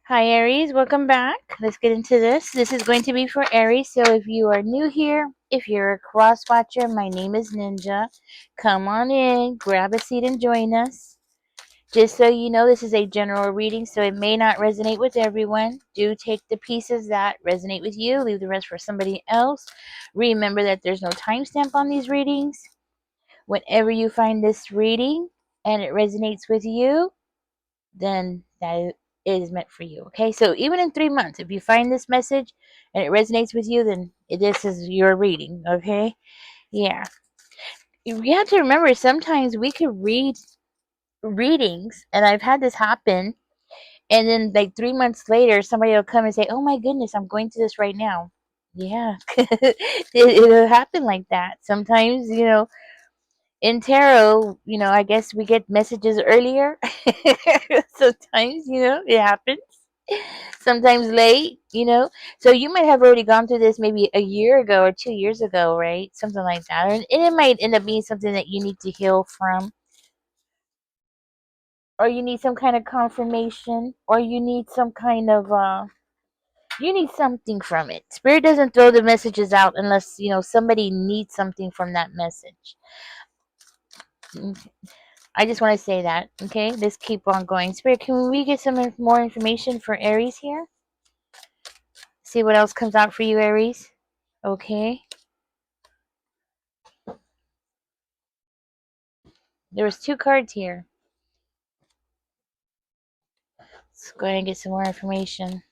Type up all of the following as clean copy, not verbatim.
Hi, Aries. Welcome back. Let's get into this. This is going to be for Aries. So, if you are new here, if you're a cross watcher, my name is Ninja. Come on in, grab a seat, and join us. Just so you know, this is a general reading, so it may not resonate with everyone. Do take the pieces that resonate with you, leave the rest for somebody else. Remember that there's no timestamp on these readings. Whenever you find this reading and it resonates with you, then that is meant for you. Okay, so even in 3 months, if you find this message and it resonates with you, then this is your reading. Okay, yeah. You have to remember sometimes we could read readings, and I've had this happen, and then like 3 months later, somebody will come and say, "Oh my goodness, I'm going through this right now." Yeah, it'll happen like that. Sometimes, in tarot, I guess we get messages earlier. Sometimes, it happens. Sometimes late. So you might have already gone through this maybe a year ago or 2 years ago, right? Something like that. And it might end up being something that you need to heal from, or you need some kind of confirmation, or you need some kind of you need something from it. Spirit doesn't throw the messages out unless, somebody needs something from that message. I just want to say that, okay? Let's keep on going. Spirit, can we get some more information for Aries here? See what else comes out for you, Aries. Okay. There was two cards here. Let's go ahead and get some more information.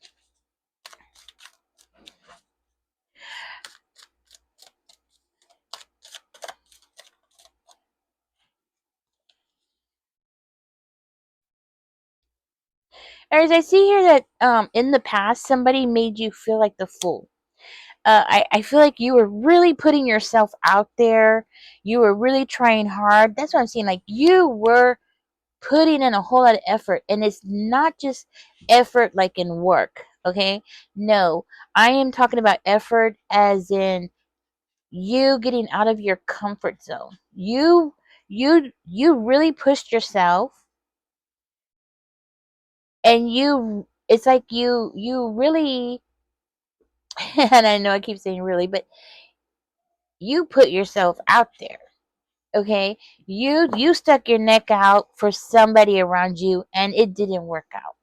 Aries, I see here that in the past somebody made you feel like the fool. I feel like you were really putting yourself out there. You were really trying hard. That's what I'm saying. Like you were putting in a whole lot of effort, and it's not just effort like in work. Okay, no, I am talking about effort as in you getting out of your comfort zone. You really pushed yourself, and it's like you really and I know I keep saying really, but you put yourself out there. Okay, you stuck your neck out for somebody around you, and it didn't work out.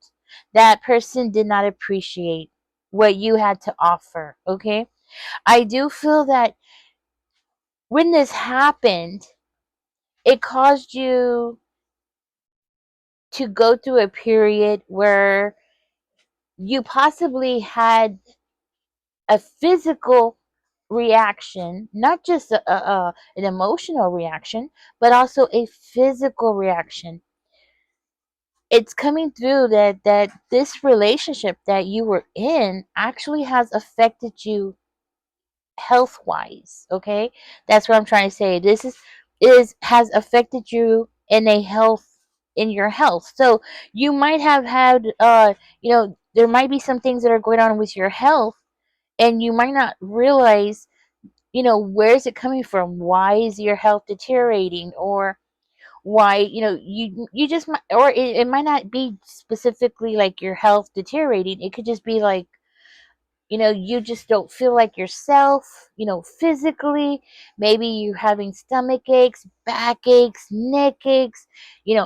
That person did not appreciate what you had to offer. Okay, I do feel that when this happened, it caused you to go through a period where you possibly had a physical reaction, not just an emotional reaction, but also a physical reaction. It's coming through that this relationship that you were in actually has affected you health wise. Okay, that's what I'm trying to say. This is has affected you in your health. So you might have had there might be some things that are going on with your health, and you might not realize, where is it coming from? Why is your health deteriorating? Or why, you just might, or it might not be specifically like your health deteriorating. It could just be like, you just don't feel like yourself, physically. Maybe you're having stomach aches, back aches, neck aches,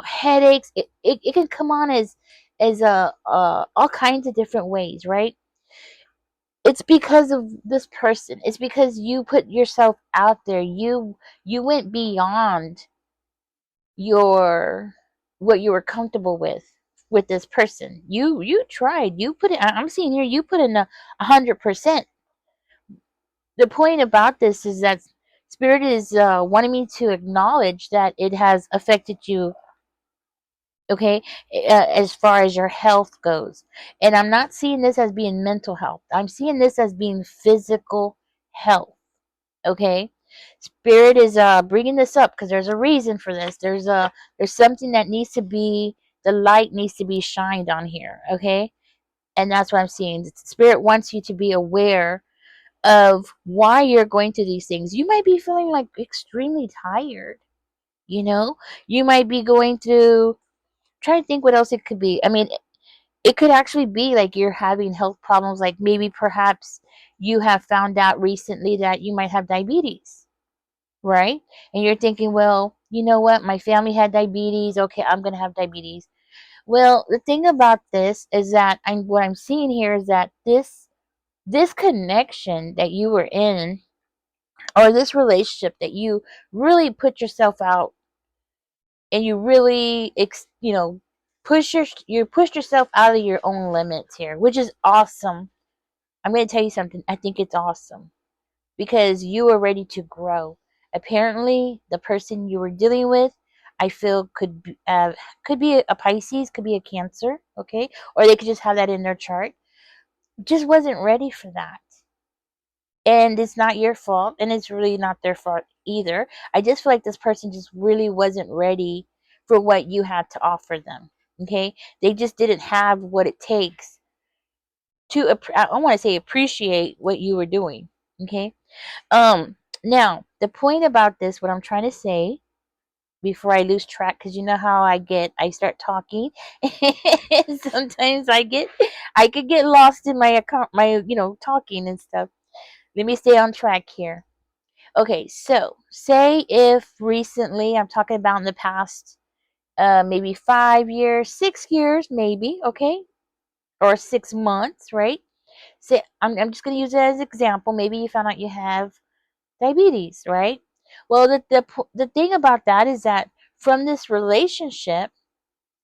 headaches. It can come on as all kinds of different ways, right? It's because of this person. It's because you put yourself out there. You went beyond your what you were comfortable with this person. You tried. You put it. I'm seeing here. You put in 100%. The point about this is that spirit is wanting me to acknowledge that it has affected you. Okay, as far as your health goes, and I'm not seeing this as being mental health. I'm seeing this as being physical health. Okay, spirit is bringing this up because there's a reason for this. There's something that needs to be, the light needs to be shined on here. Okay, and that's what I'm seeing. Spirit wants you to be aware of why you're going through these things. You might be feeling like extremely tired. You know, you might be going through, trying to think what else it could be. I mean, It could actually be like you're having health problems, like maybe perhaps you have found out recently that you might have diabetes, right? And you're thinking, well, you know what? My family had diabetes. Okay, I'm going to have diabetes. Well, the thing about this is that what I'm seeing here is that this connection that you were in, or this relationship that you really put yourself out, and you really you pushed yourself out of your own limits here, which is awesome. I'm going to tell you something. I think it's awesome because you were ready to grow. Apparently, the person you were dealing with, I feel, could be a Pisces, could be a Cancer, okay, or they could just have that in their chart. Just wasn't ready for that, and it's not your fault, and it's really not their fault either. I just feel like this person just really wasn't ready for what you had to offer them. Okay, they just didn't have what it takes to, I want to say, appreciate what you were doing. Okay. Now the point about this, what I'm trying to say before I lose track, because you know how I start talking. Sometimes I could get lost in my account, my talking and stuff. Let me stay on track here. Okay, so say if recently, I'm talking about in the past, maybe 5 years, 6 years, maybe, okay, or 6 months, right? Say I'm just gonna use it as an example. Maybe you found out you have diabetes, right? Well, the thing about that is that from this relationship,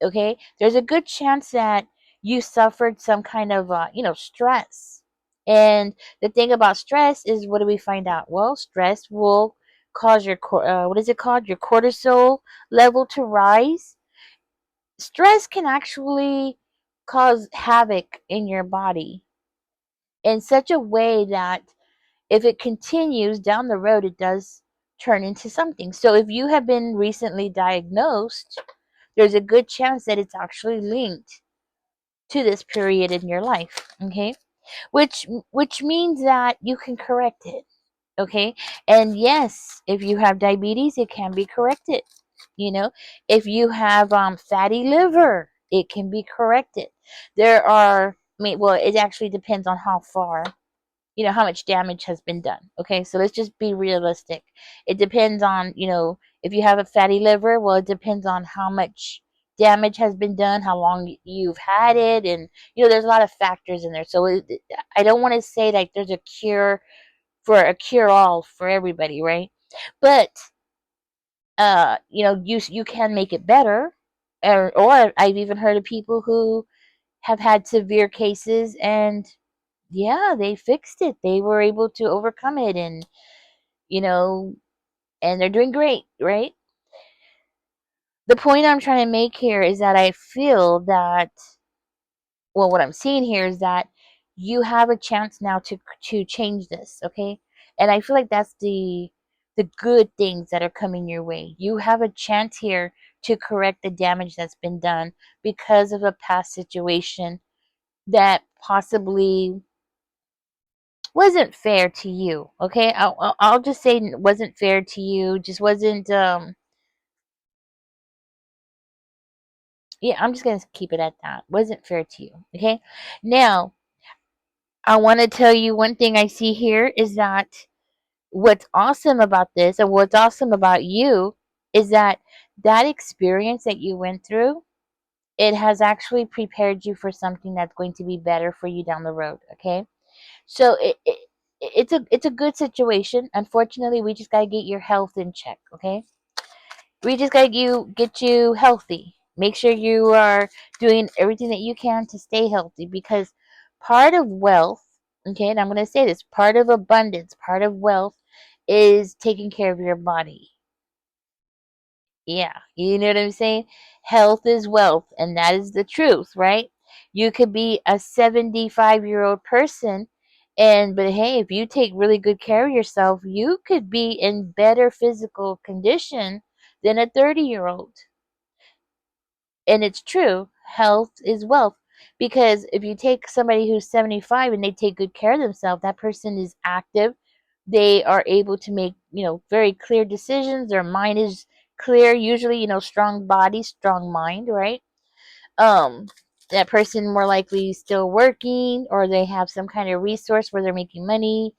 okay, there's a good chance that you suffered some kind of stress. And the thing about stress is, what do we find out? Well, stress will cause your what is it called, your cortisol level to rise. Stress can actually cause havoc in your body in such a way that if it continues down the road, it does turn into something. So if you have been recently diagnosed, there's a good chance that it's actually linked to this period in your life. Okay, which means that you can correct it. Okay, and yes, if you have diabetes, it can be corrected. You know, if you have fatty liver, it can be corrected. There are, I mean, well, it actually depends on how far, how much damage has been done. Okay, so let's just be realistic. It depends on, if you have a fatty liver, well, it depends on how much damage has been done, how long you've had it, and there's a lot of factors in there. So I don't want to say like there's a cure for a cure all for everybody, right? But you can make it better, or I've even heard of people who have had severe cases, and yeah, they fixed it. They were able to overcome it, and you know, and they're doing great, right? The point I'm trying to make here is that I feel that, well, what I'm seeing here is that you have a chance now to change this, okay? And I feel like that's the good things that are coming your way. You have a chance here to correct the damage that's been done because of a past situation that possibly wasn't fair to you. Okay, I'll just say wasn't fair to you. Just wasn't. Yeah, I'm just gonna keep it at that. Wasn't fair to you. Okay. Now I want to tell you one thing I see here is that what's awesome about this, and what's awesome about you, is that that experience that you went through, it has actually prepared you for something that's going to be better for you down the road. Okay. So it's a good situation. Unfortunately, we just gotta get your health in check. Okay, we just gotta get you healthy. Make sure you are doing everything that you can to stay healthy, because part of wealth, okay, and I'm gonna say this, part of abundance, part of wealth is taking care of your body. Yeah, you know what I'm saying? Health is wealth, and that is the truth, right? You could be a 75-year-old person, but hey, if you take really good care of yourself, you could be in better physical condition than a 30-year-old. And it's true, health is wealth. Because if you take somebody who's 75 and they take good care of themselves, that person is active. They are able to make, very clear decisions. Their mind is clear. Usually, strong body, strong mind, right? Um, That person more likely still working, or they have some kind of resource where they're making money.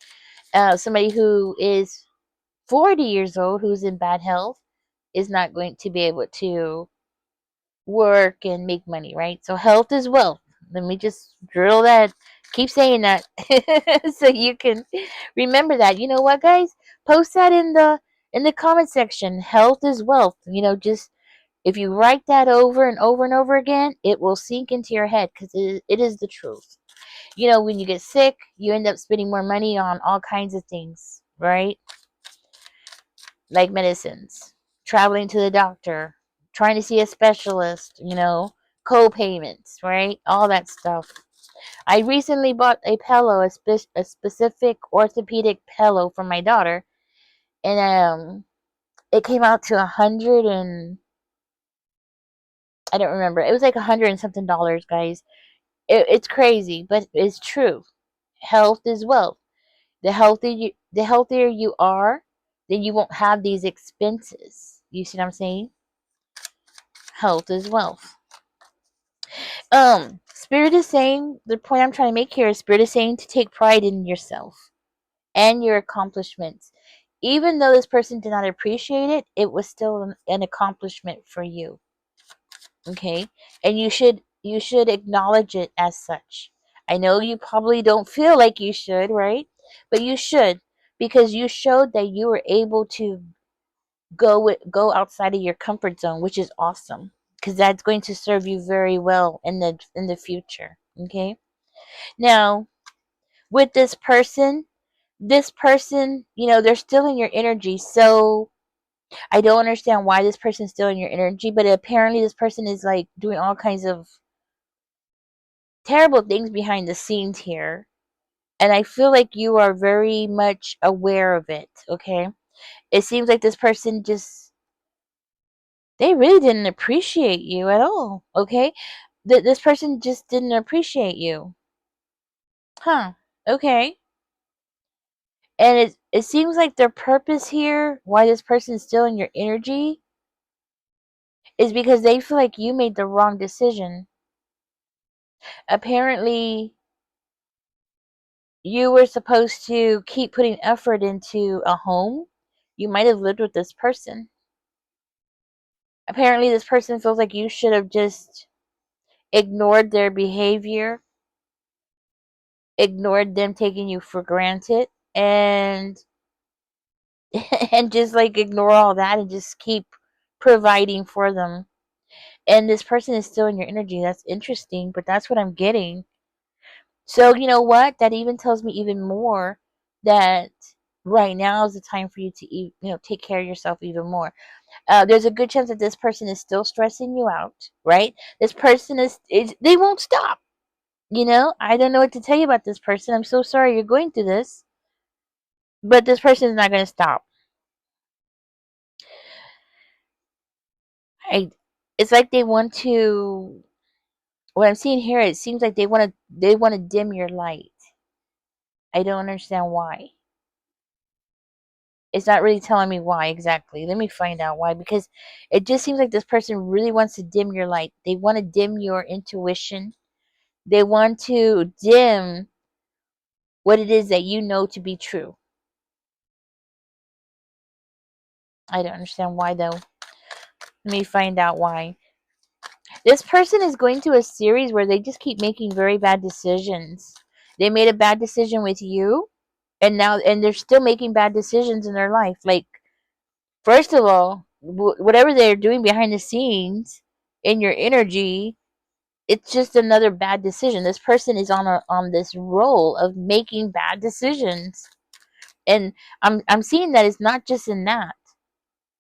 Somebody who is 40 years old who's in bad health is not going to be able to work and make money, right? So health is wealth. Let me just drill that, keep saying that so you can remember that. You know what, guys? Post that in the comment section. Health is wealth. Just if you write that over and over and over again, it will sink into your head because it is the truth. When you get sick, you end up spending more money on all kinds of things, right? Like medicines, traveling to the doctor, trying to see a specialist, co-payments, right? All that stuff. I recently bought a pillow, a specific orthopedic pillow for my daughter, and it came out to 100 and I don't remember. It was like 100 and something dollars, guys. It's crazy, but it's true. Health is wealth. The healthier you are, then you won't have these expenses. You see what I'm saying? Health is wealth. Spirit is saying, the point I'm trying to make here is Spirit is saying to take pride in yourself and your accomplishments. Even though this person did not appreciate it, it was still an accomplishment for you. Okay? And you should acknowledge it as such. I know you probably don't feel like you should, right? But you should, because you showed that you were able to go outside of your comfort zone, which is awesome, because that's going to serve you very well in the future. Okay? Now, with this person, they're still in your energy. So I don't understand why this person's still in your energy, but apparently this person is like doing all kinds of terrible things behind the scenes here. And I feel like you are very much aware of it, okay? It seems like this person just, they really didn't appreciate you at all, okay? This person just didn't appreciate you. Huh, okay. And it seems like their purpose here, why this person is still in your energy, is because they feel like you made the wrong decision. Apparently, you were supposed to keep putting effort into a home. You might have lived with this person. Apparently, this person feels like you should have just ignored their behavior, ignored them taking you for granted, and and just like ignore all that and just keep providing for them. And this person is still in your energy. That's interesting, but that's what I'm getting. So, you know what? That even tells me even more that right now is the time for you to take care of yourself even more. There's a good chance that this person is still stressing you out, right? This person is they won't stop. I don't know what to tell you about this person. I'm so sorry you're going through this, but this person is not going to stop. I, it's like they want to. What I'm seeing here, it seems like they want to dim your light. I don't understand why. It's not really telling me why exactly. Let me find out why, because it just seems like this person really wants to dim your light. They want to dim your intuition. They want to dim what it is that you know to be true. I don't understand why though. Let me find out why. This person is going through a series where they just keep making very bad decisions. They made a bad decision with you, and they're still making bad decisions in their life. Like, first of all, whatever they're doing behind the scenes in your energy, it's just another bad decision. This person is on this role of making bad decisions, and I'm seeing that it's not just in that.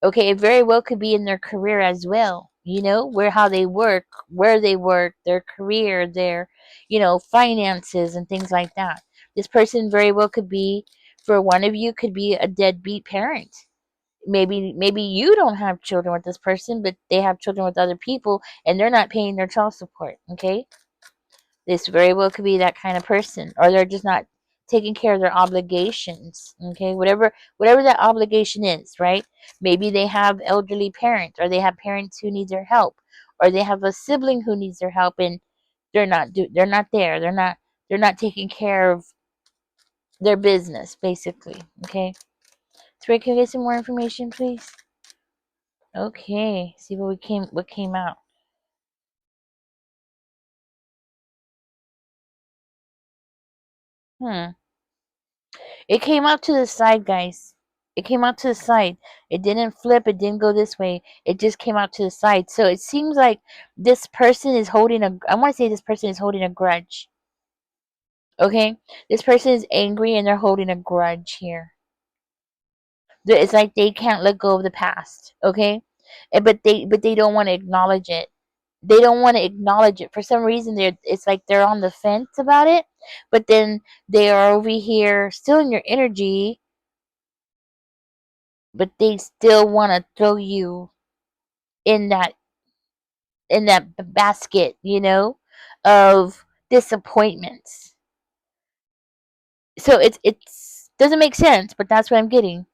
Okay, it very well could be in their career as well. How they work, where they work, their career, their finances and things like that. This person very well could be, for one of you, could be a deadbeat parent. Maybe you don't have children with this person, but they have children with other people and they're not paying their child support. Okay, this very well could be that kind of person, or they're just not taking care of their obligations. Okay, whatever that obligation is, right? Maybe they have elderly parents, or they have parents who need their help, or they have a sibling who needs their help, and they're not there. They're not taking care of their business, basically. Okay. So can we get some more information, please? Okay. See what came out. Hmm. It came out to the side, guys. It came out to the side. It didn't flip. It didn't go this way. It just came out to the side. So it seems like this person is holding a. I want to say this person is holding a grudge. Okay, this person is angry and they're holding a grudge here. It's like they can't let go of the past. Okay, but they don't want to acknowledge it. They don't want to acknowledge it for some reason. It's like they're on the fence about it, but then they are over here still in your energy, but they still want to throw you in that basket, of disappointments. So it's doesn't make sense, but that's what I'm getting.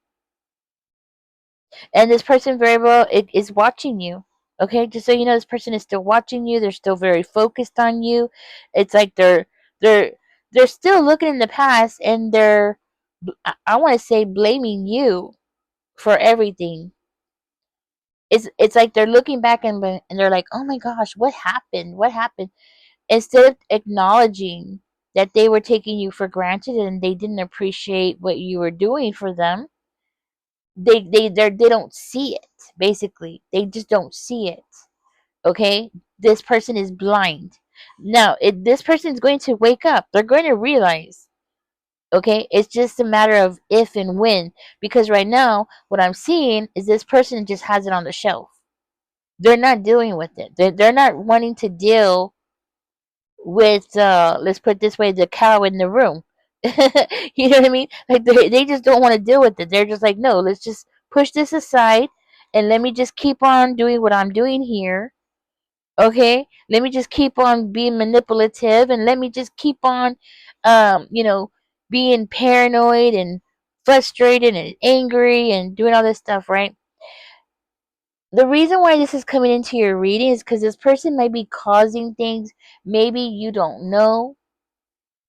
And this person very well is watching you. Okay, just so you know, this person is still watching you. They're still very focused on you. It's like they're they're still looking in the past, and I want to say blaming you for everything. It's like they're looking back and they're like, oh my gosh, what happened? What happened? Instead of acknowledging that they were taking you for granted and they didn't appreciate what you were doing for them, they don't see it. Basically, they just don't see it. Okay, this person is blind. Now, this person is going to wake up. They're going to realize. Okay, it's just a matter of if and when. Because right now, what I'm seeing is this person just has it on the shelf. They're not dealing with it. They're not wanting to deal with let's put it this way, the cow in the room. You know what I mean? Like they just don't want to deal with it. They're just like, no, let's just push this aside and let me just keep on doing what I'm doing here. Okay, let me just keep on being manipulative and let me just keep on being paranoid and frustrated and angry and doing all this stuff, right? The reason why this is coming into your reading is because this person might be causing things maybe you don't know,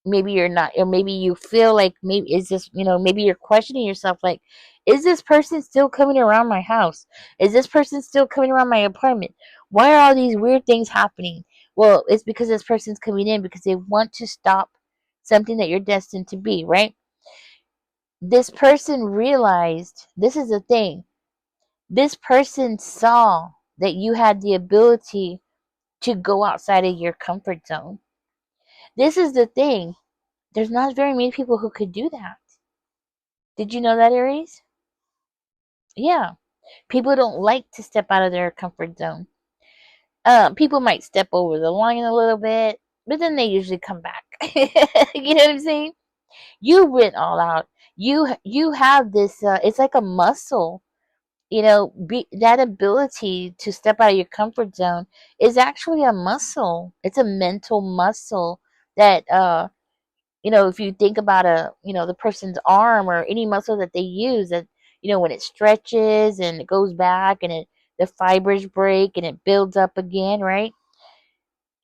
maybe you're not, or maybe you feel like, maybe is this, maybe you're questioning yourself, like, is this person still coming around my house? Is this person still coming around my apartment? Why are all these weird things happening? Well, it's because this person's coming in because they want to stop something that you're destined to be, right? This person realized, this is the thing, this person saw that you had the ability to go outside of your comfort zone. This is the thing. There's not very many people who could do that. Did you know that, Aries? Yeah. People don't like to step out of their comfort zone. People might step over the line a little bit, but then they usually come back. You know what I'm saying? You went all out. You have this. It's like a muscle. That ability to step out of your comfort zone is actually a muscle. It's a mental muscle that if you think about the person's arm or any muscle that they use, that when it stretches and it goes back and the fibers break and it builds up again, right?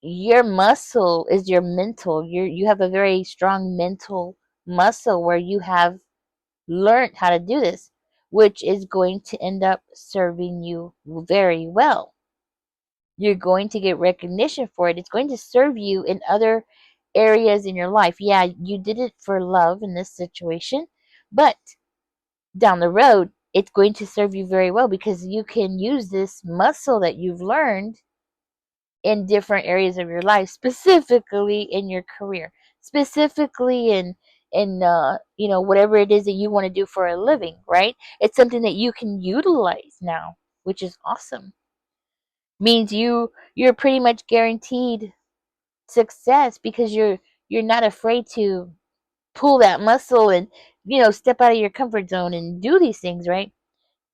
Your muscle is your mental. You have a very strong mental muscle where you have learned how to do this, which is going to end up serving you very well. You're going to get recognition for it. It's going to serve you in other areas in your life. Yeah, you did it for love in this situation, but down the road, it's going to serve you very well because you can use this muscle that you've learned in different areas of your life, specifically in your career, specifically in whatever it is that you want to do for a living, right? It's something that you can utilize now, which is awesome. Means you're pretty much guaranteed success because you're not afraid to pull that muscle and step out of your comfort zone and do these things, right?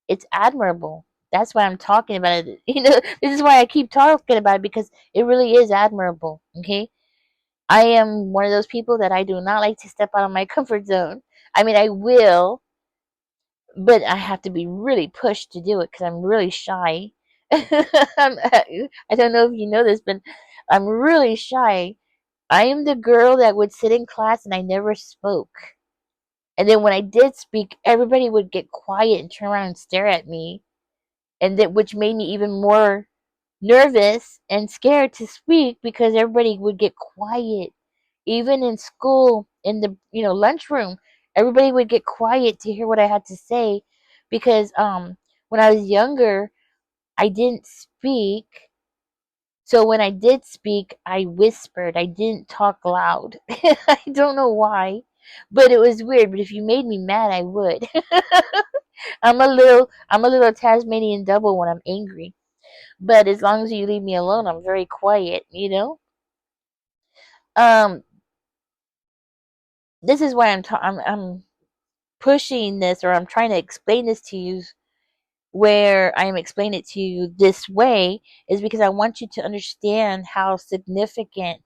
It's admirable. That's why I'm talking about it. This is why I keep talking about it, because it really is admirable. Okay, I am one of those people that I do not like to step out of my comfort zone. I mean, I will, but I have to be really pushed to do it because I'm really shy. I don't know if you know this, but I'm really shy. I am the girl that would sit in class and I never spoke. And then when I did speak, everybody would get quiet and turn around and stare at me, and that which made me even more nervous and scared to speak because everybody would get quiet. Even in school, in the lunchroom, everybody would get quiet to hear what I had to say because when I was younger, I didn't speak. So when I did speak, I whispered. I didn't talk loud. I don't know why, but it was weird. But if you made me mad, I would. I'm a little Tasmanian devil when I'm angry. But as long as you leave me alone, I'm very quiet. Um, this is why I'm pushing this, or I'm trying to explain this to you, where I am explaining it to you this way, is because I want you to understand how significant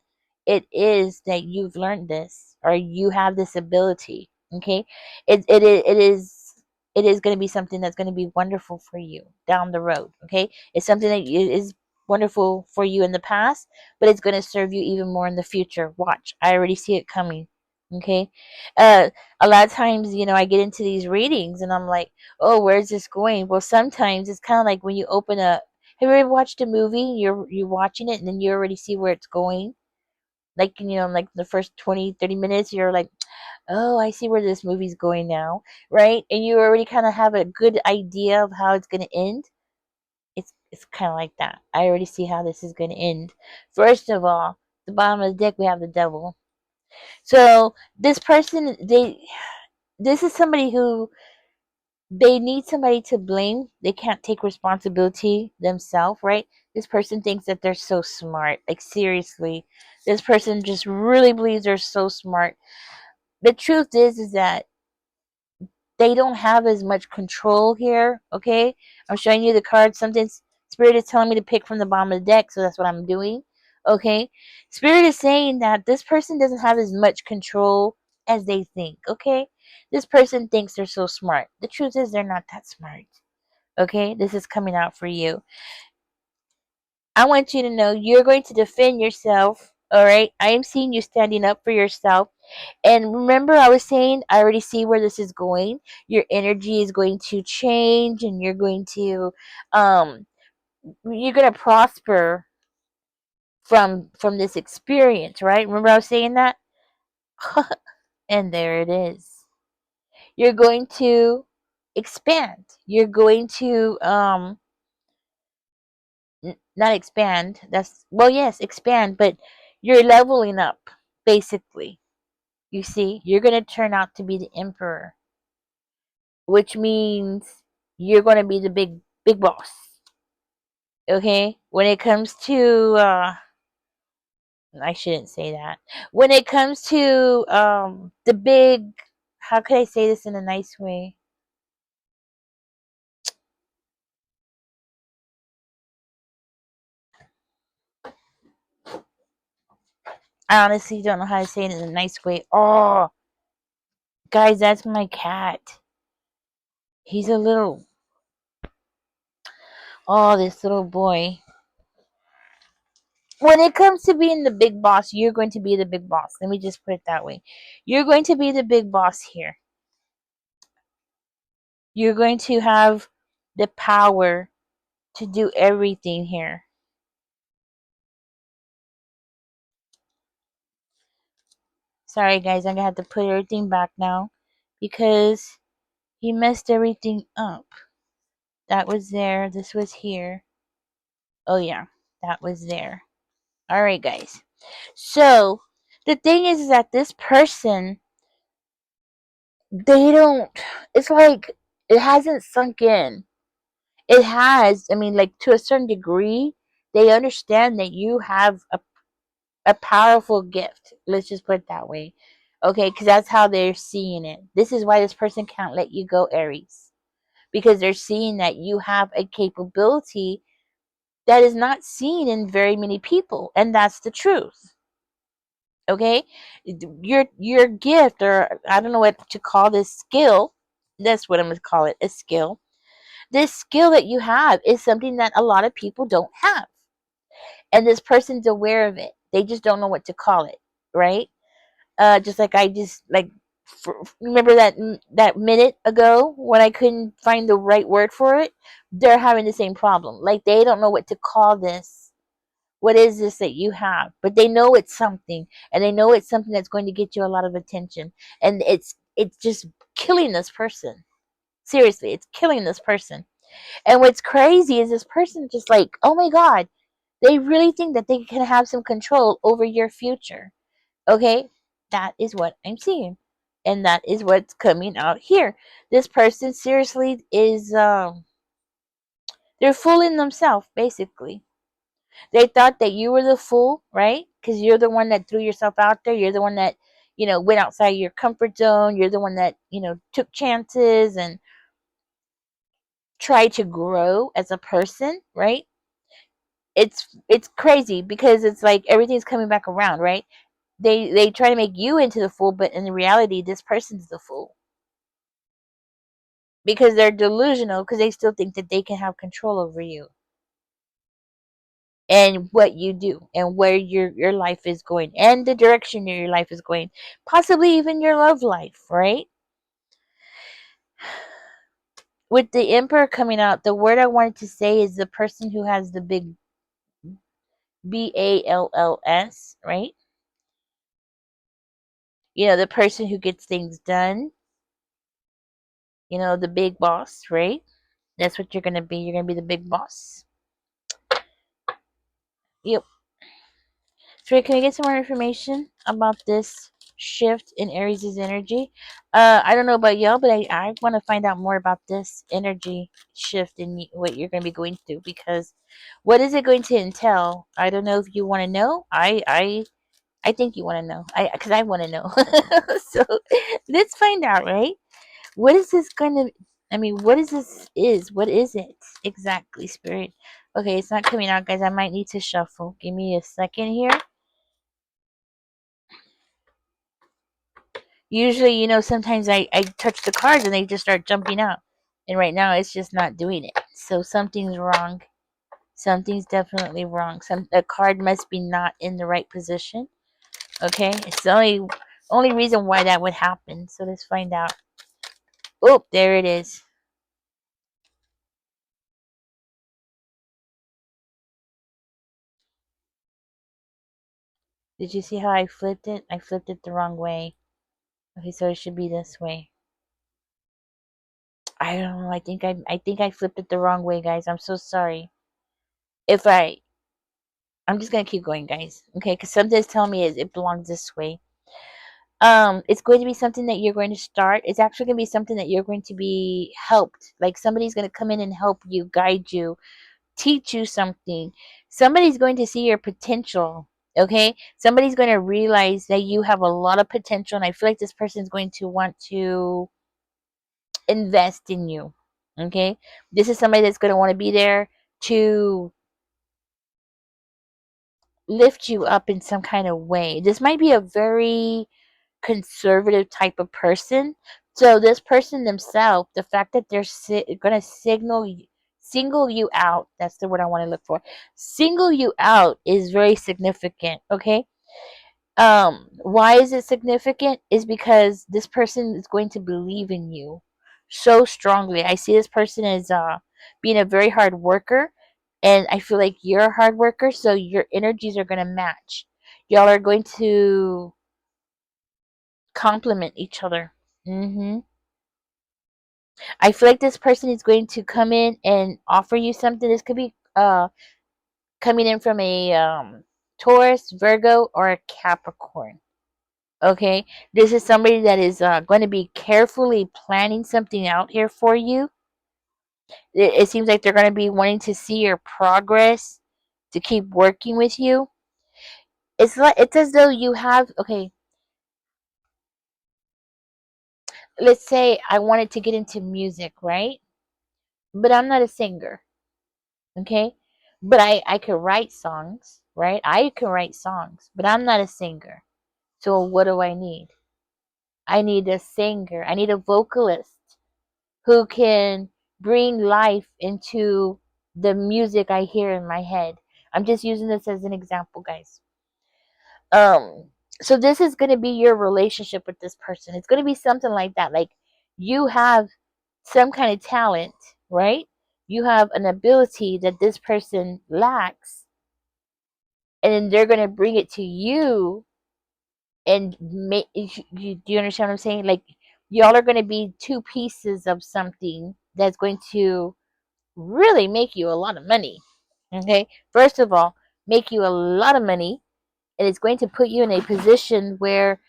it is that you've learned this, or you have this ability. Okay, it is going to be something that's going to be wonderful for you down the road. Okay, it's something that is wonderful for you in the past, but it's going to serve you even more in the future. Watch, I already see it coming. Okay, uh, a lot of times, I get into these readings and I'm like, oh, where's this going? Well, sometimes it's kind of like when you open a. Have you ever watched a movie? You're watching it and then you already see where it's going. Like like the first 20, 30 minutes, you're like, oh, I see where this movie's going now, right? And you already kind of have a good idea of how it's gonna end. It's kind of like that. I already see how this is gonna end. First of all, the bottom of the deck we have the devil. So this person, this is somebody who they need somebody to blame. They can't take responsibility themselves, right? This person thinks that they're so smart. Like, seriously. This person just really believes they're so smart. The truth is that they don't have as much control here, okay? I'm showing you the cards. Something Spirit is telling me to pick from the bottom of the deck, so that's what I'm doing, okay? Spirit is saying that this person doesn't have as much control as they think, okay? This person thinks they're so smart. The truth is they're not that smart, okay? This is coming out for you. I want you to know you're going to defend yourself, all right? I am seeing you standing up for yourself. And remember, I was saying, I already see where this is going. Your energy is going to change, and um, you're going to prosper from this experience, right? Remember, I was saying that, and there it is. You're going to expand. You're going to not expand. That's well, yes, expand, but you're leveling up, basically. You see, you're going to turn out to be the emperor, which means you're going to be the big boss. Okay? When it comes to I shouldn't say that. When it comes to the big, how could I say this in a nice way? I honestly don't know how to say it in a nice way. Oh, guys, that's my cat. He's a little, oh, this little boy. When it comes to being the big boss, you're going to be the big boss. Let me just put it that way. You're going to be the big boss here. You're going to have the power to do everything here. Sorry, guys, I'm gonna have to put everything back now because he messed everything up. That was there. This was here. Oh, yeah, that was there. All right, guys. So, the thing is that this person, they don't, it's like it hasn't sunk in. It has, I mean, like to a certain degree, they understand that you have a powerful gift. Let's just put it that way. Okay, because that's how they're seeing it. This is why this person can't let you go, Aries. Because they're seeing that you have a capability that is not seen in very many people. And that's the truth. Okay? Your gift, or I don't know what to call this skill. That's what I'm gonna call it, a skill. This skill that you have is something that a lot of people don't have. and this person's aware of it. They just don't know what to call it, right? Just like I just like remember that minute ago when I couldn't find the right word for it. They're having the same problem. Like they don't know what to call this. What is this that you have? But they know it's something, and they know it's something that's going to get you a lot of attention, and it's just killing this person. Seriously, it's killing this person. And what's crazy is this person just like, oh my god, they really think that they can have some control over your future. Okay, that is what I'm seeing, and that is what's coming out here. This person seriously is they're fooling themselves basically. They thought that you were the fool, right? Because you're the one that threw yourself out there. You're the one that, went outside your comfort zone. You're the one that, took chances and tried to grow as a person, right? It's crazy because it's like everything's coming back around, right? They try to make you into the fool, but in reality, this person's the fool because they're delusional because they still think that they can have control over you and what you do and where your life is going and the direction your life is going, possibly even your love life, right? With the emperor coming out, the word I wanted to say is the person who has the big balls, right? The person who gets things done, the big boss, right? That's what you're going to be. You're going to be the big boss. Yep. So can we get some more information about this shift in Aries' energy? I don't know about y'all, but I want to find out more about this energy shift and what you're going to be going through, because what is it going to entail? I don't know if you want to know. I think you want to know. Because I want to know. So let's find out, right? What is this going to? I mean, what is this? What is it exactly, Spirit? Okay, it's not coming out, guys. I might need to shuffle. Give me a second here. Usually, sometimes I touch the cards and they just start jumping out. And right now it's just not doing it. So something's wrong. Something's definitely wrong. A card must be not in the right position. Okay? It's the only reason why that would happen. So let's find out. Oh, there it is. Did you see how I flipped it? I flipped it the wrong way. Okay, so it should be this way. I don't know. I think I flipped it the wrong way, guys. I'm so sorry. If I'm just gonna keep going, guys. Okay, because something's telling me it belongs this way. It's going to be something that you're going to start. It's actually going to be something that you're going to be helped. Like somebody's going to come in and help you, guide you, teach you something. Somebody's going to see your potential. Okay, somebody's going to realize that you have a lot of potential, and I feel like this person is going to want to invest in you. Okay, this is somebody that's going to want to be there to lift you up in some kind of way. This might be a very conservative type of person. So this person themselves, the fact that they're going to single you out, that's the word I want to look for. Single you out is very significant, okay? Why is it significant? Is because this person is going to believe in you so strongly. I see this person as being a very hard worker, and I feel like you're a hard worker, so your energies are going to match. Y'all are going to complement each other. I feel like this person is going to come in and offer you something. This could be coming in from a Taurus, Virgo, or a Capricorn. Okay, this is somebody that is going to be carefully planning something out here for you. It seems like they're going to be wanting to see your progress, to keep working with you. It's as though you have, okay, let's say I wanted to get into music, right? But I'm not a singer. Okay, but I could write songs, right? I can write songs, but I'm not a singer. So what do I need? I need a singer. I need a vocalist who can bring life into the music I hear in my head. I'm just using this as an example, guys. Um, so this is going to be your relationship with this person. It's going to be something like that. Like you have some kind of talent, right? You have an ability that this person lacks, and then they're going to bring it to you and make do you understand what I'm saying? Like y'all are going to be two pieces of something that's going to really make you a lot of money. Okay? First of all, make you a lot of money, and it's going to put you in a position where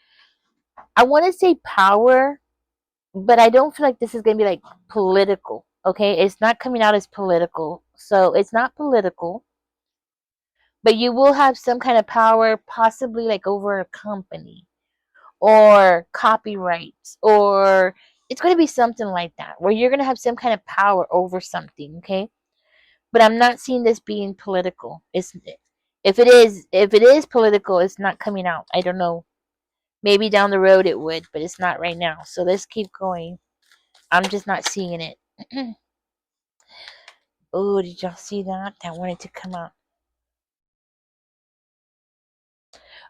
I want to say power, but I don't feel like this is going to be like political. Okay? It's not coming out as political. So, it's not political, but you will have some kind of power, possibly like over a company or copyrights, or it's going to be something like that where you're going to have some kind of power over something. Okay? But I'm not seeing this being political. It's if it is political, it's not coming out. I don't know. Maybe down the road it would, but it's not right now. So let's keep going. I'm just not seeing it. Oh, did y'all see that? That wanted to come out.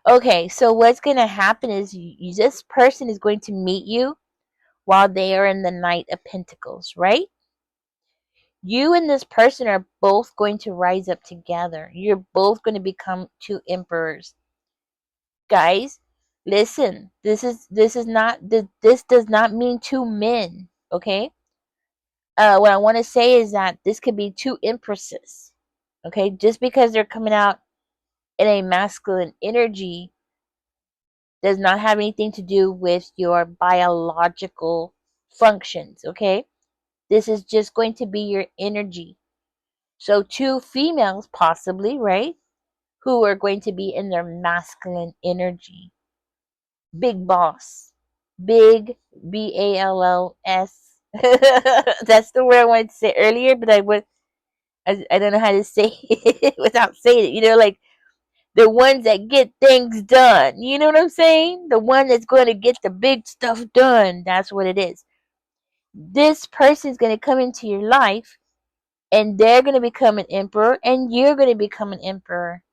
Okay, so what's going to happen is this person is going to meet you while they are in the Knight of Pentacles, right? You and this person are both going to rise up together. You're both going to become two emperors. Guys, listen. This is not this does not mean two men, okay? What I want to say is that this could be two empresses. Okay? Just because they're coming out in a masculine energy does not have anything to do with your biological functions, okay? This is just going to be your energy. So two females possibly, right? Who are going to be in their masculine energy. Big boss. Big BALLS. That's the word I wanted to say earlier, but I don't know how to say it without saying it. Like the ones that get things done. You know what I'm saying? The one that's going to get the big stuff done. That's what it is. This person's going to come into your life, and they're going to become an emperor, and you're going to become an emperor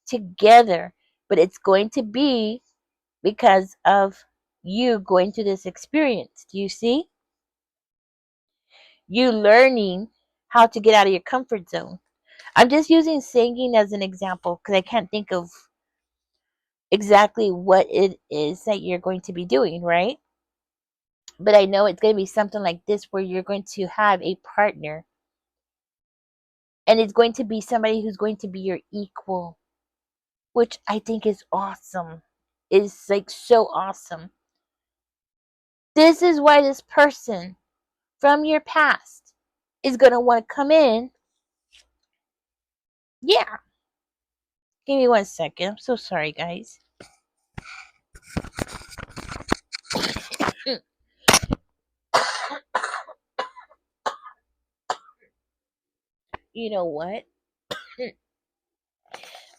together. But it's going to be because of you going through this experience. Do you see? You learning how to get out of your comfort zone. I'm just using singing as an example because I can't think of exactly what it is that you're going to be doing, right? But I know it's going to be something like this where you're going to have a partner, and it's going to be somebody who's going to be your equal, which I think is awesome. It's like so awesome. This is why this person from your past is going to want to come in. Yeah. Give me 1 second. I'm so sorry, guys. You know what?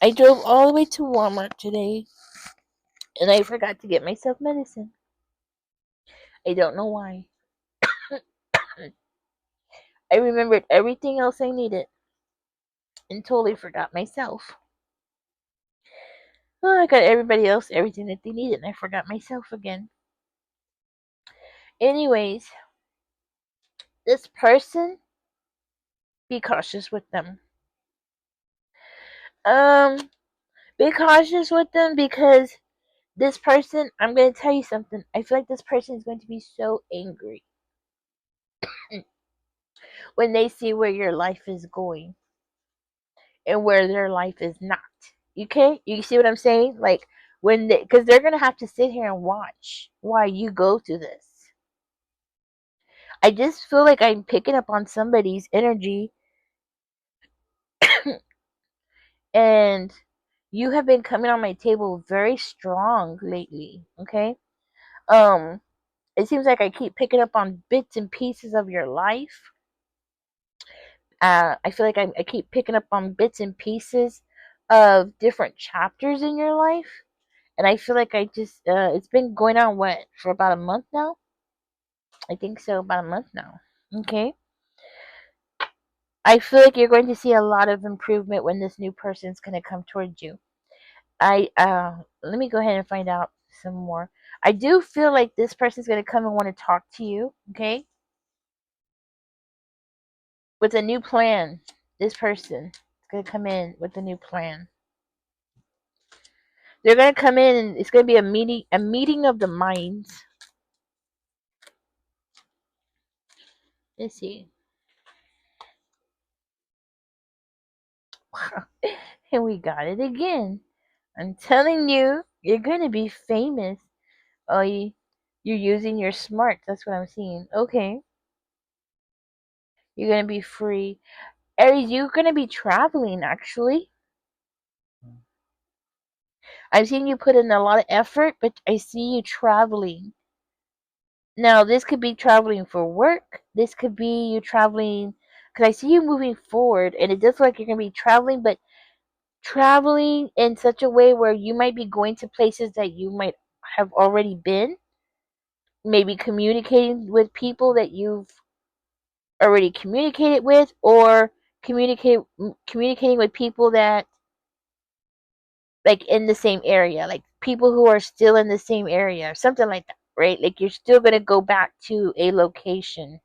I drove all the way to Walmart today, and I forgot to get myself medicine. I don't know why. I remembered everything else I needed and totally forgot myself. Oh, I got everybody else everything that they needed, and I forgot myself again. Anyways, this person, be cautious with them. Um, be cautious with them because this person, I'm going to tell you something. I feel like this person is going to be so angry when they see where your life is going and where their life is not. Okay? You see what I'm saying? Like, because they're going to have to sit here and watch while you go through this. I just feel like I'm picking up on somebody's energy, and you have been coming on my table very strong lately. Okay? Um, it seems like I keep picking up on bits and pieces of your life. I feel like I keep picking up on bits and pieces of different chapters in your life, and I feel like it's been going on what for about a month now. I think so, about a month now. Okay. I feel like you're going to see a lot of improvement when this new person's going to come towards you. I Let me go ahead and find out some more. I do feel like this person's going to come and want to talk to you, okay? With a new plan. This person is going to come in with a new plan. They're going to come in and it's going to be a meeting of the minds. Let's see. And we got it again. I'm telling you, you're going to be famous. Oh, you're using your smarts. That's what I'm seeing. Okay. You're going to be free. Aries, you're going to be traveling, actually. I've seen you put in a lot of effort, but I see you traveling. Now, this could be traveling for work. This could be you traveling, because I see you moving forward, and it does look like you're going to be traveling, but traveling in such a way where you might be going to places that you might have already been, maybe communicating with people that you've already communicated with, or communicating with people that like in the same area, like people who are still in the same area, or something like that, right? Like you're still going to go back to a location.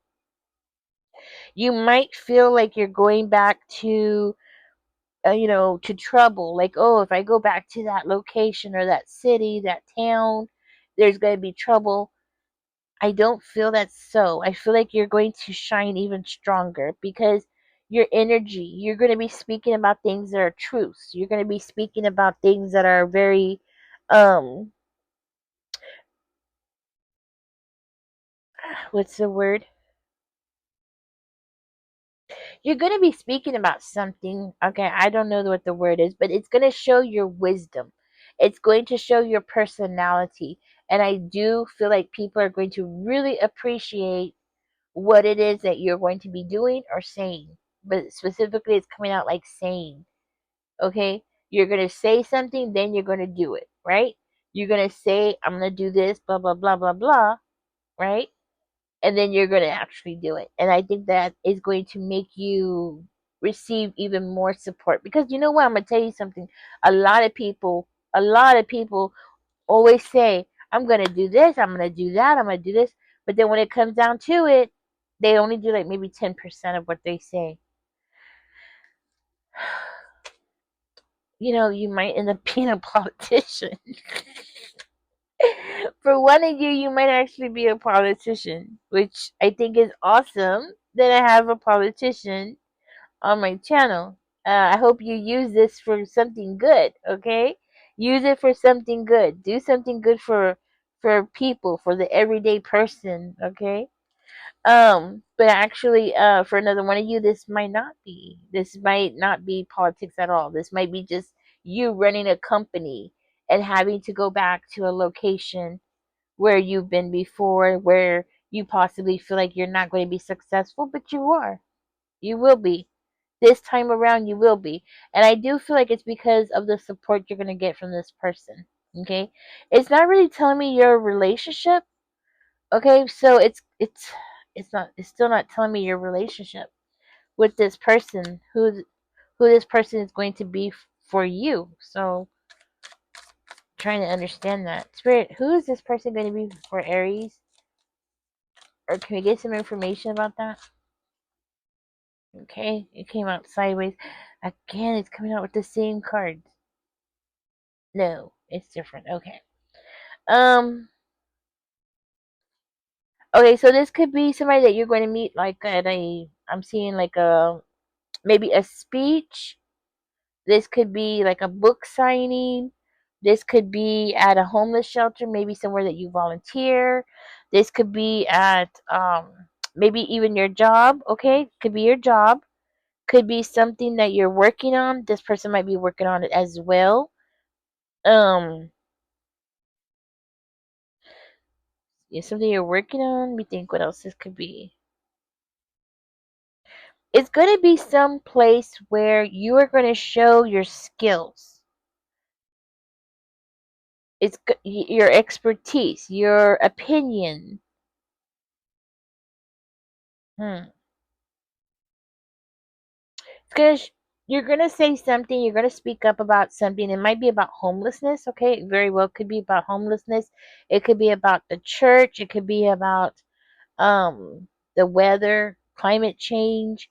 You might feel like you're going back to to trouble, like, oh, if I go back to that location or that city, that town, there's going to be trouble. I don't feel that's so. I feel like you're going to shine even stronger because your energy, you're going to be speaking about things that are truths. You're going to be speaking about things that are very, um, what's the word? You're going to be speaking about something. Okay, I don't know what the word is, but it's going to show your wisdom. It's going to show your personality. And I do feel like people are going to really appreciate what it is that you're going to be doing or saying. But specifically, it's coming out like saying, okay? You're going to say something, then you're going to do it, right? You're going to say, I'm going to do this, blah, blah, blah, blah, blah, right? And then you're going to actually do it. And I think that is going to make you receive even more support. Because you know what? I'm going to tell you something. A lot of people always say, I'm going to do this, I'm going to do that, I'm going to do this. But then when it comes down to it, they only do like maybe 10% of what they say. You might end up being a politician. For one of you, you might actually be a politician, which I think is awesome that I have a politician on my channel. I hope you use this for something good, okay? Use it for something good. Do something good for people, for the everyday person, okay? But actually, for another one of you, this might not be. This might not be politics at all. This might be just you running a company and having to go back to a location where you've been before, where you possibly feel like you're not going to be successful, but you are. You will be. This time around, you will be. And I do feel like it's because of the support you're going to get from this person. Okay? It's not really telling me your relationship. Okay? So it's still not telling me your relationship with this person, who this person is going to be for you. So trying to understand that. Spirit, who is this person going to be for Aries? Or can we get some information about that? Okay, it came out sideways. Again, it's coming out with the same cards. No, it's different. Okay. Um. Okay, so this could be somebody that you're going to meet, like at a. I'm seeing like a maybe a speech. This could be like a book signing. This could be at a homeless shelter, maybe somewhere that you volunteer. This could be at maybe even your job. Okay, could be your job. Could be something that you're working on. This person might be working on it as well. Um, it's something you're working on. Let me think what else this could be. It's going to be some place where you are going to show your skills. Your expertise, your opinion. Hmm. It's gonna you're gonna say something. You're gonna speak up about something. It might be about homelessness. Okay, it very well could be about homelessness. It could be about the church. It could be about the weather, climate change.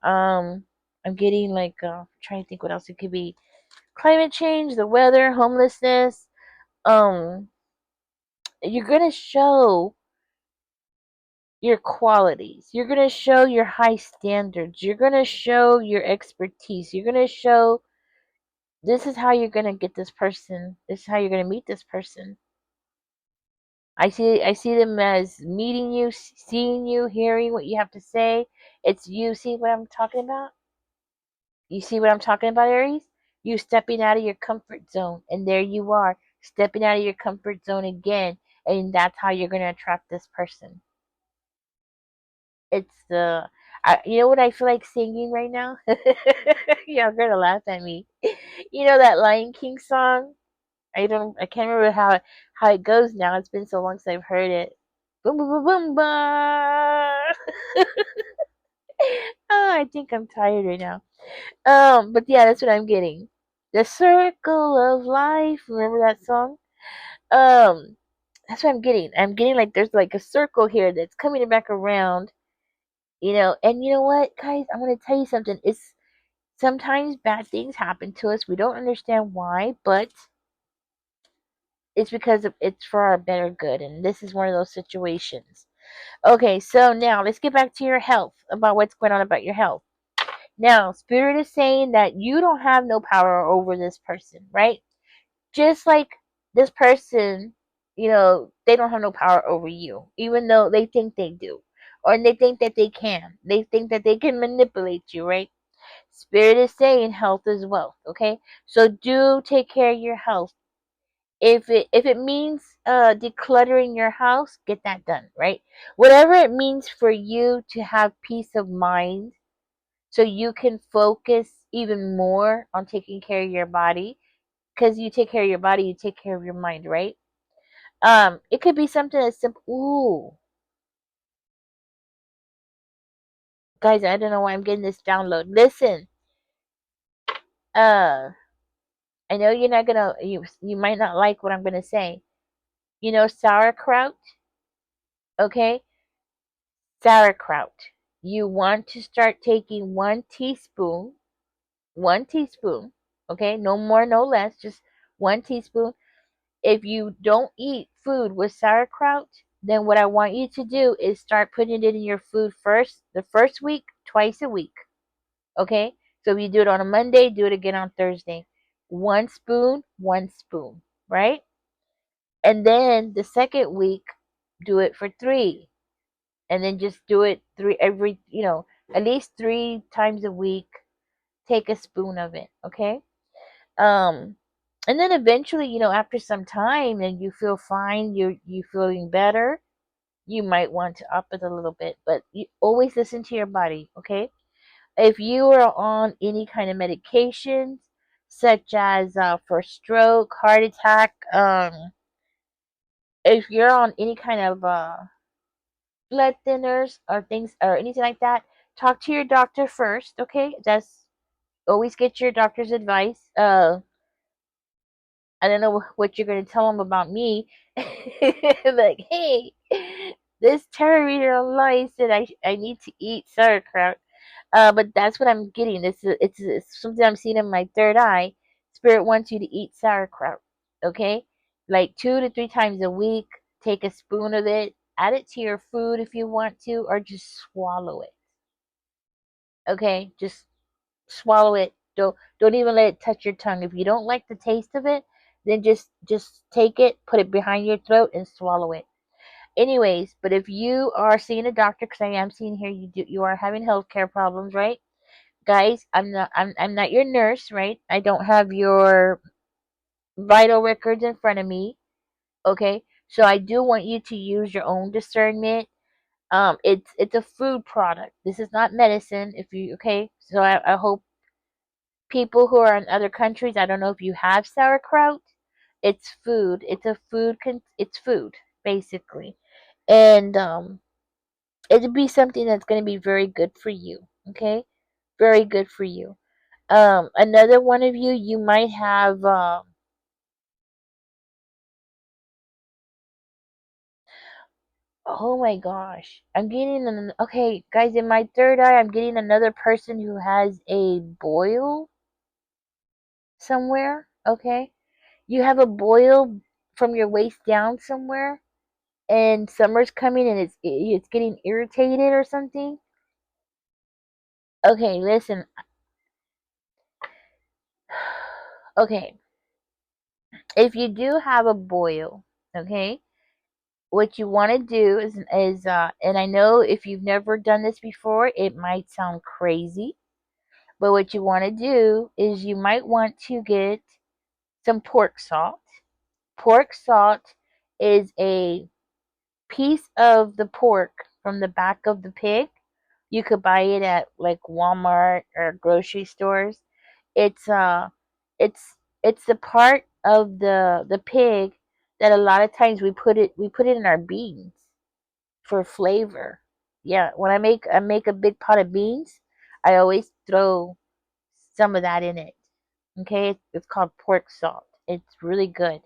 Um, I'm getting like trying to think what else it could be. Climate change, the weather, homelessness. Um, you're gonna show your qualities. You're going to show your high standards. You're going to show your expertise. You're going to show this is how you're going to get this person. This is how you're going to meet this person. I see them as meeting you, seeing you, hearing what you have to say. It's you. See what I'm talking about? You see what I'm talking about, Aries? You stepping out of your comfort zone, and there you are, stepping out of your comfort zone again, and that's how you're going to attract this person. It's you know what I feel like singing right now? Y'all gonna laugh at me. You know that Lion King song? I can't remember how it goes now. It's been so long since I've heard it. Boom boom boom boom ba. Oh, I think I'm tired right now. But yeah, that's what I'm getting. The circle of life. Remember that song? Um, that's what I'm getting. I'm getting like there's like a circle here that's coming back around. And you know what, guys? I'm gonna tell you something. It's sometimes bad things happen to us. We don't understand why, but it's because it's for our better good. And this is one of those situations. Okay, so now let's get back to your health, about what's going on about your health. Now, Spirit is saying that you don't have no power over this person, right? Just like this person, they don't have no power over you, even though they think they do. Or they think that they can. They think that they can manipulate you, right? Spirit is saying health is wealth, okay? So do take care of your health. If it means decluttering your house, get that done, right? Whatever it means for you to have peace of mind so you can focus even more on taking care of your body, because you take care of your body, you take care of your mind, right? It could be something as simple. Ooh, guys, I don't know why I'm getting this download. Listen, uh I know you're not gonna you might not like what I'm gonna say. Sauerkraut, okay? Sauerkraut. You want to start taking 1 teaspoon, okay? No more, no less, just 1 teaspoon. If you don't eat food with sauerkraut, then what I want you to do is start putting it in your food the first week, twice a week, okay? So if you do it on a Monday, do it again on Thursday. 1 spoon, right? And then the second week, do it for 3. And then just do it at least 3 times a week. Take a spoon of it, okay? Um, and then eventually, after some time and you feel fine, you feeling better, you might want to up it a little bit. But you always listen to your body, okay? If you are on any kind of medications, such as for stroke, heart attack, if you're on any kind of blood thinners or things or anything like that, talk to your doctor first, okay? That's always get your doctor's advice. I don't know what you're gonna tell them about me. Like, hey, this tarot reader online said I need to eat sauerkraut. But that's what I'm getting. It's something I'm seeing in my third eye. Spirit wants you to eat sauerkraut, okay? Like 2 to 3 times a week. Take a spoon of it. Add it to your food if you want to, or just swallow it. Okay, just swallow it. Don't even let it touch your tongue. If you don't like the taste of it, then just take it, put it behind your throat, and swallow it. Anyways, but if you are seeing a doctor, because I am seeing here you are having healthcare problems, right? Guys, I'm not your nurse, right? I don't have your vital records in front of me. Okay, so I do want you to use your own discernment. It's a food product. This is not medicine. If you okay, so I hope people who are in other countries, I don't know if you have sauerkraut. It's food. It's food basically, and it'd be something that's going to be very good for you. Okay, Very good for you. Another one of you, you might have oh my gosh. I'm getting okay, guys, in my third eye I'm getting another person who has a boil somewhere, okay? You have a boil from your waist down somewhere, and summer's coming and it's getting irritated or something. Okay, listen. Okay, if you do have a boil, okay, what you want to do is and I know if you've never done this before, it might sound crazy, but what you want to do is you might want to get some pork salt. Pork salt is a piece of the pork from the back of the pig. You could buy it at like Walmart or grocery stores. It's it's the part of the pig that a lot of times we put it in our beans for flavor. Yeah, when I make a big pot of beans, I always throw some of that in it. Okay, it's called pork salt. It's really good.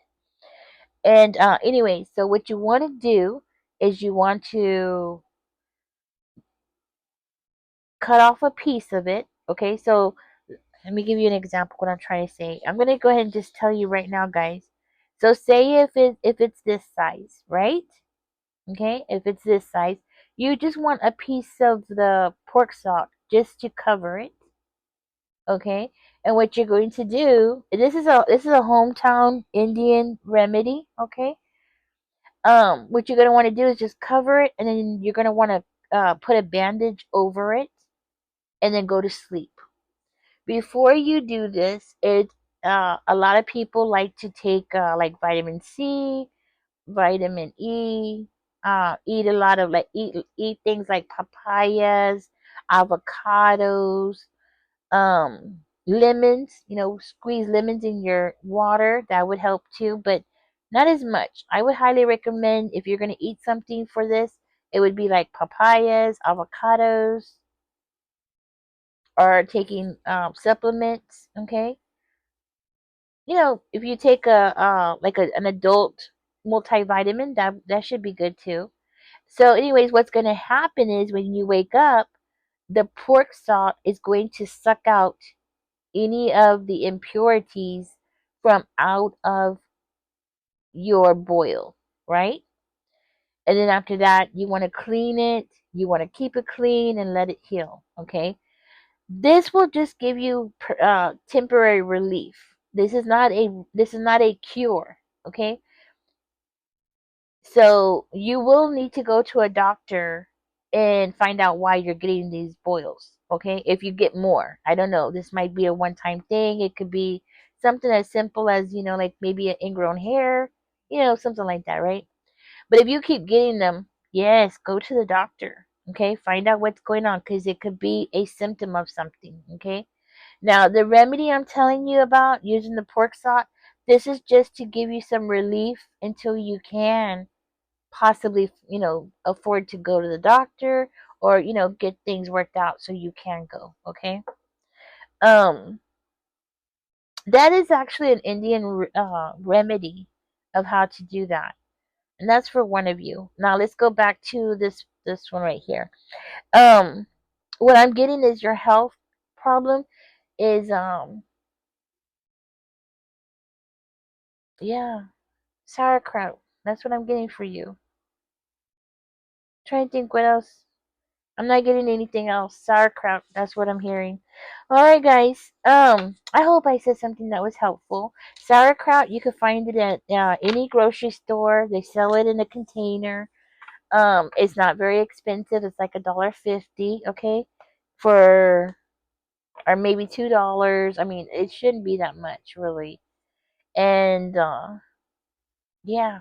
And anyway, so what you want to do is you want to cut off a piece of it. Okay, so let me give you an example of what I'm trying to say. I'm gonna go ahead and just tell you right now, guys. So say if it's this size, right? Okay, if it's this size, you just want a piece of the pork salt just to cover it. Okay, and what you're going to do, this is a hometown Indian remedy. Okay, what you're gonna want to do is just cover it, and then you're gonna want to put a bandage over it, and then go to sleep. Before you do this, a lot of people like to take like vitamin C, vitamin E, eat a lot of like eat things like papayas, avocados, lemons. Squeeze lemons in your water. That would help too, but not as much. I would highly recommend if you're gonna eat something for this, it would be like papayas, avocados, or taking supplements. Okay, if you take an adult multivitamin, that should be good too. So, anyways, what's going to happen is when you wake up, the pork salt is going to suck out any of the impurities from out of your boil, right? And then after that, you want to clean it. You want to keep it clean and let it heal. Okay. This will just give you temporary relief. This is not a cure. Okay. So you will need to go to a doctor and find out why you're getting these boils. Okay, if you get more, I don't know. This might be a one-time thing. It could be something as simple as like maybe an ingrown hair, something like that, right? But if you keep getting them, yes, go to the doctor. Okay, find out what's going on because it could be a symptom of something. Okay, now the remedy I'm telling you about using the pork salt, this is just to give you some relief until you can possibly afford to go to the doctor or get things worked out so you can go. Okay, um that is actually an Indian remedy of how to do that, and that's for one of you. Now let's go back to this one right here. um what I'm getting is your health problem is yeah, sauerkraut. That's what I'm getting for you. Trying to think what else. I'm not getting anything else. Sauerkraut. That's what I'm hearing. All right, guys. I hope I said something that was helpful. Sauerkraut. You can find it at any grocery store. They sell it in a container. It's not very expensive. It's like $1.50. Okay, for or maybe $2. I mean, it shouldn't be that much, really. And yeah,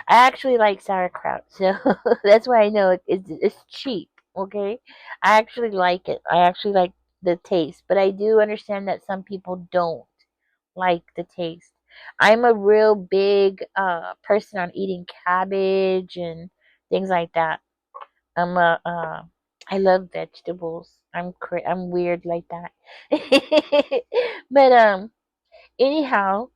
I actually like sauerkraut, so that's why I know it's cheap. Okay, I actually like it. I actually like the taste, but I do understand that some people don't like the taste. I'm a real big person on eating cabbage and things like that. I'm a I love vegetables. I'm weird like that. But anyhow,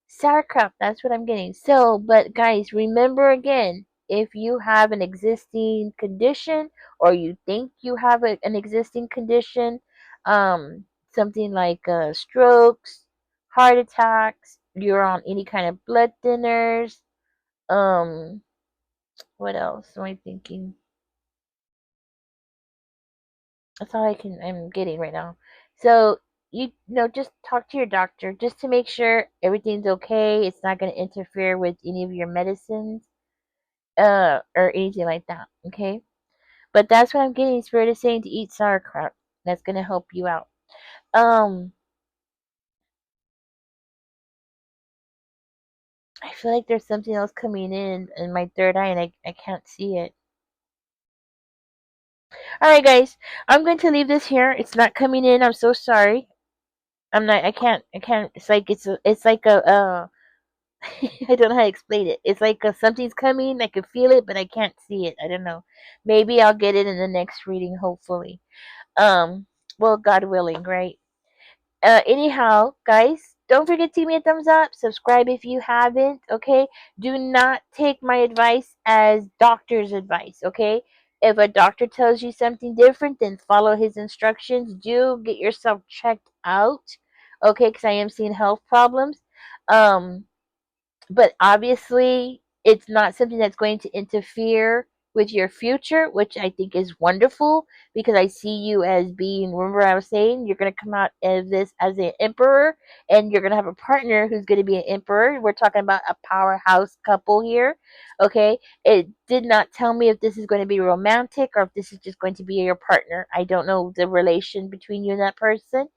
sauerkraut, that's what I'm getting. So, but guys, remember again, if you have an existing condition or you think you have an existing condition, something like strokes, heart attacks, you're on any kind of blood thinners, um, what else am I thinking? That's all I'm getting right now. So you know, just talk to your doctor just to make sure everything's okay. It's not going to interfere with any of your medicines, or anything like that. Okay, but that's what I'm getting. Spirit is saying to eat sauerkraut. That's going to help you out. Um, I feel like there's something else coming in my third eye, and I can't see it. All right, guys, I'm going to leave this here. It's not coming in. I'm so sorry. I'm not. I can't. It's like a I don't know how to explain it. It's like something's coming. I can feel it, but I can't see it. I don't know. Maybe I'll get it in the next reading, hopefully. Um, well, God willing, right? Anyhow, guys, don't forget to give me a thumbs up. Subscribe if you haven't. Okay. Do not take my advice as doctor's advice. Okay. If a doctor tells you something different, then follow his instructions. Do get yourself checked out. Okay, because I am seeing health problems. Um, but obviously it's not something that's going to interfere with your future, which I think is wonderful because I see you as being, remember I was saying, you're going to come out of this as an emperor and you're going to have a partner who's going to be an emperor. We're talking about a powerhouse couple here. Okay. It did not tell me if this is going to be romantic or if this is just going to be your partner. I don't know the relation between you and that person.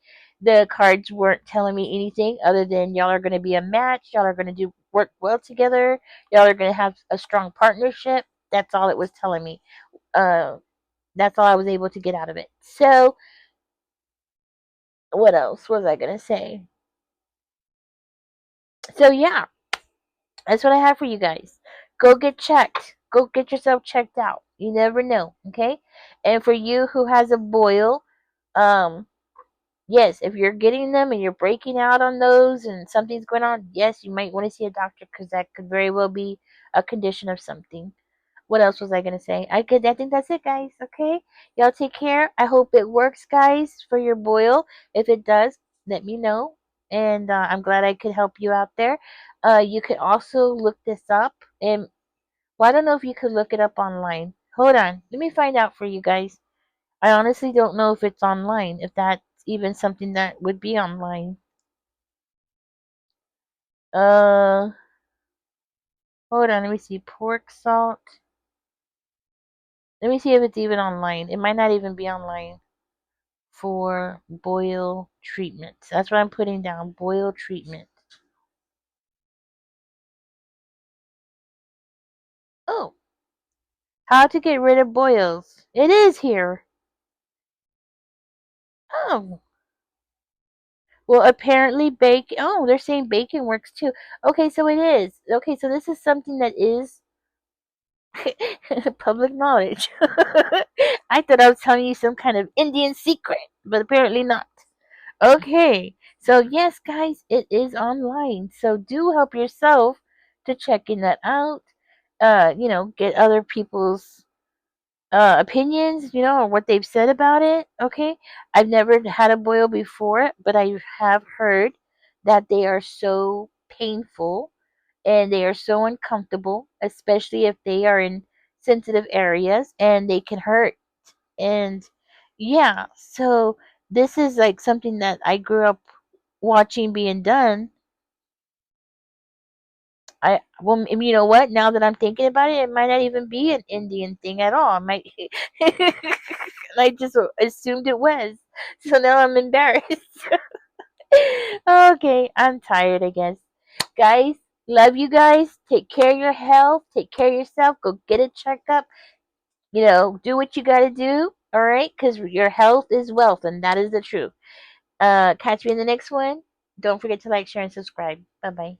The cards weren't telling me anything other than y'all are going to be a match. Y'all are going to do work well together. Y'all are going to have a strong partnership. That's all it was telling me. Uh, that's all I was able to get out of it. So, what else was I going to say? So, yeah, that's what I have for you guys. Go get checked. Go get yourself checked out. You never know, okay? And for you who has a boil, um, yes, if you're getting them and you're breaking out on those and something's going on, yes, you might want to see a doctor because that could very well be a condition of something. What else was I gonna say? I think that's it, guys. Okay, y'all take care. I hope it works, guys, for your boil. If it does, let me know. And I'm glad I could help you out there. You could also look this up, and well, I don't know if you could look it up online. Hold on, let me find out for you guys. I honestly don't know if it's online, if that's even something that would be online. Uh, hold on, let me see. Pork salt. Let me see if it's even online. It might not even be online for boil treatment. That's what I'm putting down. Boil treatment. Oh, how to get rid of boils. It is here. Oh, well, apparently bacon. Oh, they're saying bacon works too. Okay, so it is. Okay, so this is something that is public knowledge. I thought I was telling you some kind of Indian secret, but apparently not. Okay, so yes, guys, it is online. So do help yourself to checking that out. Get other people's opinions, or what they've said about it. Okay, I've never had a boil before, but I have heard that they are so painful and they are so uncomfortable, especially if they are in sensitive areas and they can hurt. And yeah, so this is like something that I grew up watching being done. You know what? Now that I'm thinking about it, it might not even be an Indian thing at all. I might, I just assumed it was. So now I'm embarrassed. Okay, I'm tired, I guess. Guys, love you guys. Take care of your health. Take care of yourself. Go get a checkup. Do what you gotta do. All right, because your health is wealth, and that is the truth. Catch me in the next one. Don't forget to like, share, and subscribe. Bye bye.